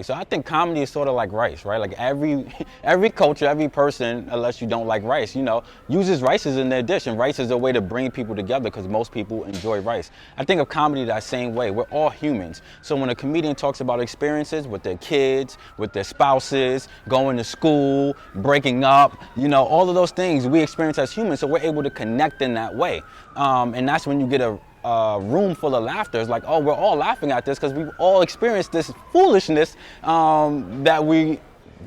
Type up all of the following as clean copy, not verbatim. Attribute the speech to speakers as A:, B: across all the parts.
A: So I think comedy is sort of like rice, right? Like every culture, every person, unless you don't like rice, uses rice as in their dish, and rice is a way to bring people together because most people enjoy rice. I think of comedy that same way. We're all humans. So when a comedian talks about experiences with their kids, with their spouses, going to school, breaking up, all of those things we experience as humans, so we're able to connect in that way. And that's when you get a room full of laughter. It's like, oh, we're all laughing at this because we've all experienced this foolishness that we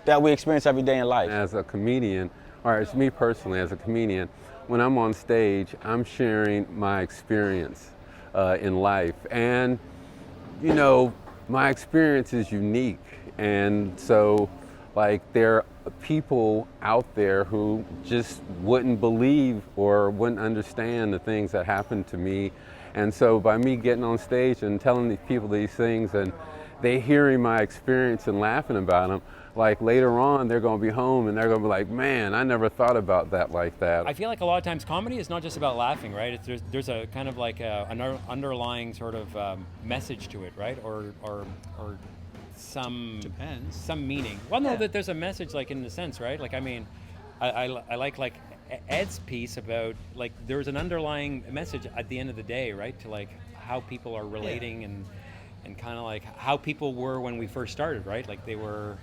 A: experience every day in life.
B: As a comedian, or as me personally as a comedian, when I'm on stage, I'm sharing my experience in life. And, my experience is unique. And so, there are people out there who just wouldn't believe or wouldn't understand the things that happened to me. And so by me getting on stage and telling these people these things and they hearing my experience and laughing about them, later on they're going to be home and they're going to be like, man, I never thought about that like that.
C: I feel like a lot of times comedy is not just about laughing, right? There's a kind of like an underlying sort of message to it, right? Or some
D: Depends.
C: some meaning. Well, no, that there's a message, in the sense, right? I like Ed's piece about there's an underlying message at the end of the day, right? To how people are relating and kind of how people were when we first started, right? They were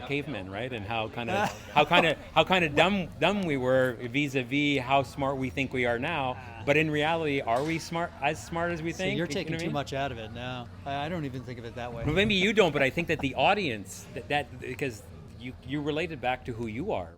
C: cavemen, right? And how kind of dumb we were vis-a-vis how smart we think we are now. But in reality, are we as smart as we think?
D: So you're taking
C: what I
D: too
C: mean?
D: much out of it now. I don't even think of it that way.
C: Well, maybe you don't, but I think that the audience that because you related back to who you are.